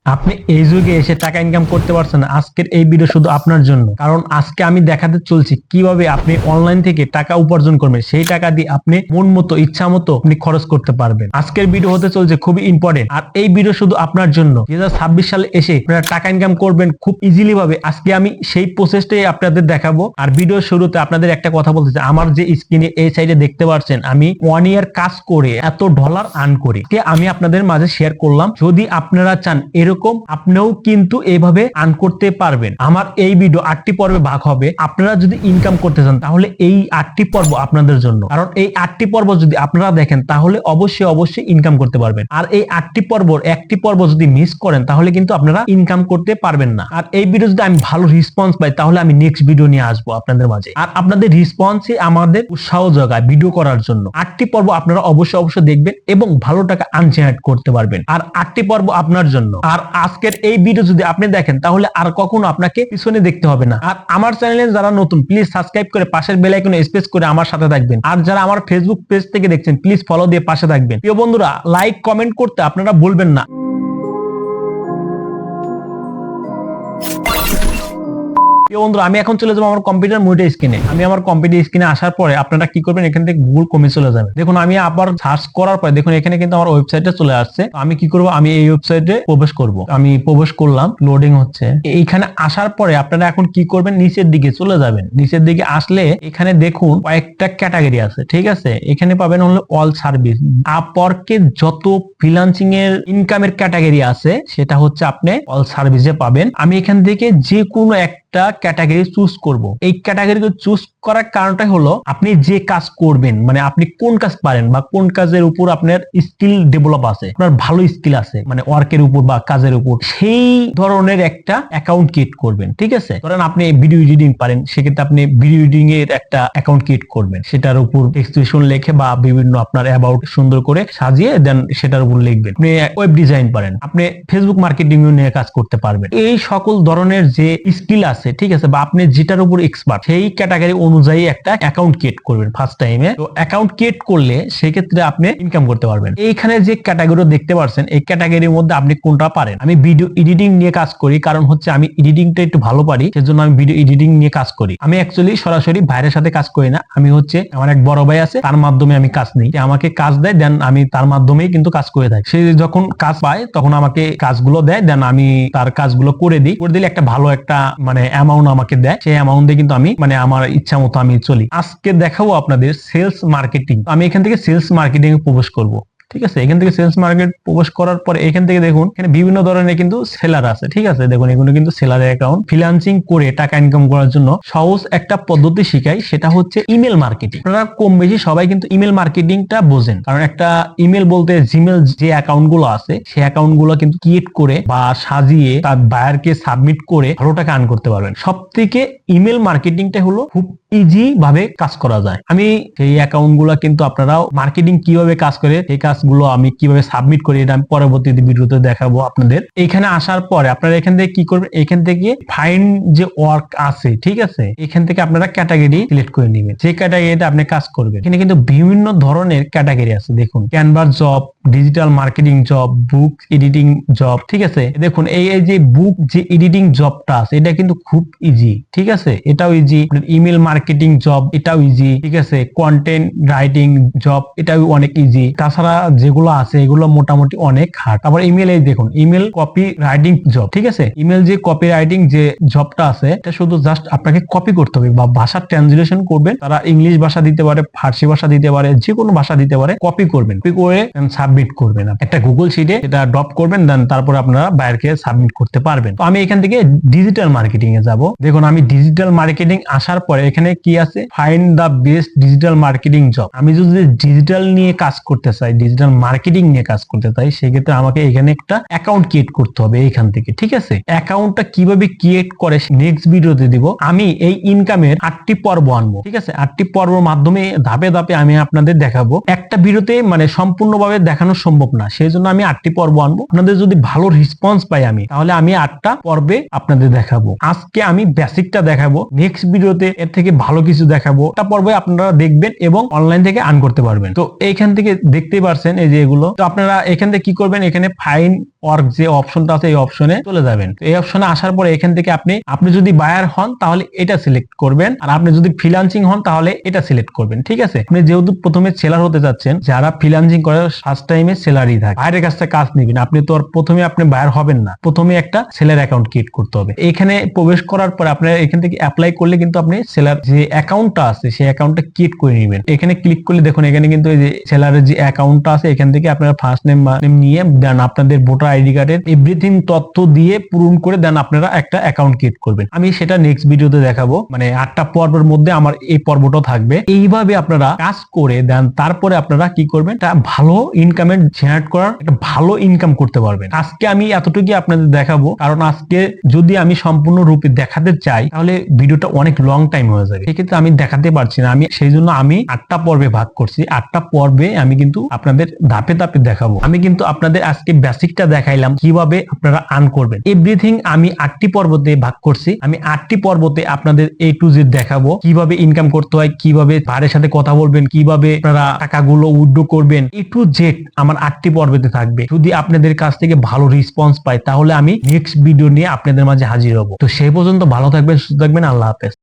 আপনি এই যুগে এসে টাকা ইনকাম করতে পারছেন, আজকের এই ভিডিও শুধু আপনার জন্য। কারণ আজকে আমি দেখাতে চলছি কিভাবে আপনি অনলাইন থেকে টাকা উপার্জন করবেন, সেই টাকা দিয়ে আপনি মন মতো ইচ্ছা মতো আপনি খরচ করতে পারবেন। আজকের ভিডিও হতে চলছে খুবই ইম্পর্টেন্ট, আর এই ভিডিও শুধু আপনার জন্য। 2026 সালে এসে আপনারা টাকা ইনকাম করবেন খুব ইজিলি ভাবে। আজকে আমি সেই প্রসেসটাই আপনাদের দেখাবো। আর ভিডিওর শুরুতে আপনাদের একটা কথা বলতে চাই, আমার যে স্ক্রিনে এই সাইডে দেখতে পাচ্ছেন, আমি 1 ইয়ার কাজ করে এত ডলার আর্ন করি, আমি আপনাদের মাঝে শেয়ার করলাম। যদি আপনারা চান এরকম আপনিও কিন্তু এইভাবে আর্ন করতে পারবেন। আমার এই ভিডিও 8টি পর্বে ভাগ হবে। আপনারা যদি ইনকাম করতে চান তাহলে এই 8টি পর্ব আপনাদের জন্য। কারণ এই 8টি পর্ব যদি আপনারা দেখেন তাহলে অবশ্যই ইনকাম করতে পারবেন। আর এই 8টি পর্বর একটি পর্ব যদি মিস করেন তাহলে কিন্তু আপনারা ইনকাম করতে পারবেন না। আর এই ভিডিও যদি আমি ভালো রেসপন্স পাই তাহলে আমি নেক্সট ভিডিও নিয়ে আসবো আপনাদের মাঝে। আর আপনাদের রেসপন্সই আমাদের উৎসাহ যোগায় ভিডিও করার জন্য। 8টি পর্ব আপনারা অবশ্যই দেখবেন এবং ভালো টাকা আর্ন জেনারেট করতে পারবেন। আর 8টি পর্ব আপনার জন্য। আর আজকের এই ভিডিও যদি আপনি দেখেন তাহলে আর কখনো আপনাকে পিছনে দেখতে হবে না। আর আমার চ্যানেলে যারা নতুন, প্লিজ সাবস্ক্রাইব করে পাশের বেল আইকনে প্রেস করে আমার সাথে থাকবেন। আর যারা আমার ফেসবুক পেজ থেকে দেখছেন প্লিজ ফলো দিয়ে পাশে থাকবেন। প্রিয় বন্ধুরা, লাইক কমেন্ট করতে আপনারা ভুলবেন না। বন্ধুরা, আমি এখন চলে যাবো আমার কম্পিউটার মনিটর স্ক্রিনে। আমি আমার কম্পিউটার স্ক্রিনে আসার পরে আপনারা কি করবেন, এখান থেকে গুগল ক্রোমে চলে যাবেন। দেখুন আমি আবার সার্চ করার পরে দেখুন এখানে কিন্তু আমার ওয়েবসাইটে চলে আসছে। আমি কি করব, আমি এই ওয়েবসাইটে প্রবেশ করব। আমি প্রবেশ করলাম, লোডিং হচ্ছে। এইখানে আসার পরে আপনারা এখন কি করবেন, নিচের দিকে চলে যাবেন। নিচের দিকে আসলে এখানে দেখুন কয়েকটা ক্যাটাগরি আছে, ঠিক আছে। এখানে পাবেন হলো অল সার্ভিস। আপওয়ার্কে যত ফ্রিল্যান্সিং এর ইনকামের ক্যাটাগরি আছে সেটা হচ্ছে আপনি অল সার্ভিসে পাবেন। আমি এখান থেকে যে কোনো একটা ক্যাটাগরি চুজ করব। এই ক্যাটাগরিকে চুজ করার কারণটাই হলো আপনি যে কাজ করবেন, মানে আপনি কোন কাজ পারেন বা কোন কাজের উপর আপনার স্কিল ডেভেলপ আছে, আপনার ভালো স্কিল আছে, মানে ওয়ার্কের উপর বা কাজের উপর, সেই ধরনের একটা অ্যাকাউন্ট ক্রিয়েট করবেন। ঠিক আছে, ধরেন আপনি ভিডিও এডিটিং পারেন, সেক্ষেত্রে আপনি ভিডিও এডিটিং এর একটা অ্যাকাউন্ট ক্রিয়েট করবেন। সেটার উপর এক্সপ্রেশন লেখে বা বিভিন্ন আপনার অ্যাবাউট সুন্দর করে সাজিয়ে দেন সেটার উপর লিখবেন। আপনি ওয়েব ডিজাইন পারেন, আপনি ফেসবুক মার্কেটিং নিয়ে কাজ করতে পারবেন। এই সকল ধরনের যে স্কিল আছে, ঠিক আছে, বা আপনি যেটার উপর এক্সপার্ট, সেই ক্যাটাগরি অনুযায়ী একটা অ্যাকাউন্ট ক্রিয়েট করবেন ফার্স্ট টাইমে। তো অ্যাকাউন্ট ক্রিয়েট করলে সেক্ষেত্রে আপনি ইনকাম করতে পারবেন। এইখানে যে ক্যাটাগরি দেখতে পাচ্ছেন, এই ক্যাটাগরির মধ্যে আপনি কোনটা পারেন। আমি ভিডিও এডিটিং নিয়ে কাজ করি, কারণ হচ্ছে আমি এডিটিংটা একটু ভালো পারি, সেজন্য আমি ভিডিও এডিটিং নিয়ে কাজ করি। আমি অ্যাকচুয়ালি সরাসরি ভাইয়ের সাথে কাজ করি না, আমি হচ্ছে আমার এক বড় ভাই আছে, তার মাধ্যমে আমি কাজ নিই। আমাকে কাজ দেয়, দেন আমি তার মাধ্যমেই কিন্তু কাজ করে থাকি। সে যখন কাজ পায় তখন আমাকে কাজগুলো দেয়, দেন আমি তার কাজগুলো করে দিই। করে দিলে একটা ভালো একটা মানে অ্যামাউন্ট আমাকে দেয়। সেই অ্যামাউন্ট দিয়ে কিন্তু আমি মানে আমার ইচ্ছা মতো আমি চলি। আজকে দেখাবো আপনাদের সেলস মার্কেটিং। আমি এখান থেকে সেলস মার্কেটিং এ প্রবেশ করব। ঠিক আছে, এখান থেকে সেলস মার্কেট প্রবেশ করার পরে এখান থেকে দেখুন এখানে বিভিন্ন ধরনের কিন্তু সেলার আছে। ঠিক আছে, দেখুন এগুলো কিন্তু সেলারের অ্যাকাউন্ট। ফ্রিল্যান্সিং করে টাকা ইনকাম করার জন্য সহজ একটা পদ্ধতি শিখাই, সেটা হচ্ছে ইমেল মার্কেটিং। আপনারা কম বেশি সবাই কিন্তু ইমেল মার্কেটিংটা বোঝেন, কারণ একটা ইমেল বলতে জিমেল যে অ্যাকাউন্ট গুলো আছে সেই অ্যাকাউন্ট গুলো কিন্তু ক্রিয়েট করে বা সাজিয়ে তার বায়ারকে সাবমিট করে ভালো টাকা আর্ন করতে পারবেন। সব থেকে ইমেল মার্কেটিংটা হলো খুব ইজি ভাবে কাজ করা যায়। আমি সেই অ্যাকাউন্ট গুলো কিন্তু আপনারাও মার্কেটিং কিভাবে কাজ করে সেই কাজগুলো আমি কিভাবে সাবমিট করি এটা আমি পরবর্তী ভিডিওতে দেখাবো আপনাদের। এখানে আসার পরে আপনারা এখান থেকে কি করবেন, এখান থেকে ফাইন্ড যে ওয়ার্ক আছে, ঠিক আছে, এখান থেকে আপনারা ক্যাটাগরি সিলেক্ট করে নেবেন, যে ক্যাটাগরিতে আপনি কাজ করবেন। এখানে কিন্তু বিভিন্ন ধরনের ক্যাটাগরি আছে। দেখুন canvas job, digital marketing job, book editing job. ঠিক আছে, দেখুন এই যে বুক যে এডিটিং জবটা আছে এটা কিন্তু খুব ইজি। ঠিক আছে, এটাও ইজি। ইমেল মার্কেটিং জব এটাও ইজি। ঠিক আছে, কন্টেন্ট রাইটিং জব এটাও অনেক ইজি। তাছাড়া যেগুলো আছে এগুলো মোটামুটি অনেক হার্ড। আবার ইমেল এই দেখুন ইমেল কপি রাইটিং জব। ঠিক আছে, ইমেল যে কপি রাইটিং যে জবটা আছে এটা শুধু জাস্ট আপনাকে কপি করতে হবে বা ভাষা ট্রান্সলেশন করবেন। তারা ইংলিশ ভাষা দিতে পারে, ফার্সি ভাষা দিতে পারে, যে কোনো ভাষা দিতে পারে। কপি করবেন, কপি করে সাবমিট করবেন একটা গুগল শিটে, এটা ড্রপ করবেন, দেন তারপরে আপনারা বায়ারকে সাবমিট করতে পারবেন। তো আমি এখান থেকে ডিজিটাল মার্কেটিং এ যাব। দেখুন আমি ডিজিটাল মার্কেটিং আসার পরে এখানে কি আছে, find the best digital marketing job. আমি যদি ডিজিটাল নিয়ে কাজ করতে চাই, ডিজিটাল মার্কেটিং নিয়ে কাজ করতে চাই, সেক্ষেত্রে আমাকে এখানে একটা অ্যাকাউন্ট ক্রিয়েট করতে হবে এইখান থেকে। ঠিক আছে, অ্যাকাউন্টটা কিভাবে ক্রিয়েট করে নেক্সট ভিডিওতে দিব। আমি এই ইনকামের 8টি পর্ব আনবো। ঠিক আছে, 8টি পর্বের মাধ্যমে ধাপে ধাপে আমি আপনাদের দেখাবো। একটা ভিডিওতে মানে সম্পূর্ণভাবে দেখানো সম্ভব না, সেই জন্য আমি 8টি পর্ব আনবো। আপনাদের যদি ভালো রেসপন্স পাই আমি, তাহলে আমি 8টা পর্বে আপনাদের দেখাবো। আজকে আমি বেসিকটা দেখাবো, নেক্সট ভিডিওতে এর থেকে ভালো কিছু দেখাবো। একটা পর্বে আপনারা দেখবেন এবং অনলাইন থেকে আর্ন করতে পারবেন। তো এইখান থেকে দেখতেই পারছেন পারছেন এই যে এগুলো। তো আপনারা এখান থেকে কি করবেন, এখানে ফাইন ওয়ার্ক যে অপশনটা আছে এই অপশনে চলে যাবেন। তো এই অপশনে আসার পরে এখান থেকে আপনি যদি বায়ার হন তাহলে এটা সিলেক্ট করবেন, আর আপনি যদি ফ্রিল্যান্সিং হন তাহলে এটা সিলেক্ট করবেন। ঠিক আছে, আপনি যেহেতু প্রথমে সেলার হতে যাচ্ছেন, যারা ফ্রিল্যান্সিং করে ফার্স্ট টাইমে সেলারি থাকে, বাইরের কাছ থেকে কাজ নেবেন, আপনি তো আর প্রথমে আপনি বায়ার হবেন না, প্রথমে একটা সেলার অ্যাকাউন্ট ক্রিয়েট করতে হবে। এখানে প্রবেশ করার পর আপনার এখান থেকে অ্যাপ্লাই করলে কিন্তু আপনি সেলার যে অ্যাকাউন্টটা আছে সেই অ্যাকাউন্টটা ক্রিয়েট করে নেবেন। এখানে ক্লিক করলে দেখুন এখানে কিন্তু এই যে সেলারের যে অ্যাকাউন্টটা আছে এখান থেকে আপনারা ফার্স্ট নেম নিয়ে দেন আপনাদের ভোটার আইডি কার্ডের এভরিথিং তথ্য দিয়ে পূরণ করে দেন আপনারা একটা অ্যাকাউন্ট ক্রিয়েট করবেন। আমি সেটা নেক্সট ভিডিওতে দেখাবো, মানে 8টা পর্বের মধ্যে আমার এই পর্বটা থাকবে। এইভাবে আপনারা কাজ করে দেন, তারপরে আপনারা কি করবেন, একটা ভালো ইনকামের জেনারেট করার একটা ভালো ইনকাম করতে পারবেন। আজকে আমি এতটুকুই আপনাদের দেখাবো, কারণ আজকে যদি আমি সম্পূর্ণ রূপে দেখাতে চাই তাহলে ভিডিওটা অনেক লং টাইম হয়ে যাবে, সেক্ষেত্রে আমি দেখাতে পারছি না। আমি সেই জন্য আমি 8টা পর্বে ভাগ করছি। 8টা পর্বে আমি কিন্তু আপনাদের ধাপে ধাপে দেখাবো। আমি কিন্তু আপনাদের আজকে বেসিকটা দেখাইলাম কিভাবে আপনারা আর্ন করবেন। এভরিথিং আমি 8টি পর্বতে ভাগ করছি। আমি 8টি পর্বতে আপনাদের A to Z দেখাবো, কিভাবে ইনকাম করতে হয়, কিভাবে ভাইয়ের সাথে কথা বলবেন, কিভাবে আপনারা টাকাগুলো উইথড্র করবেন, A to Z আমার 8টি পর্বতে থাকবে। যদি আপনাদের কাছ থেকে ভালো রেসপন্স পাই তাহলে আমি নেক্সট ভিডিও নিয়ে আপনাদের মাঝে হাজির হব। তো সেই পর্যন্ত ভালো থাকবেন, সুস্থ থাকবেন। আল্লাহ হাফেজ।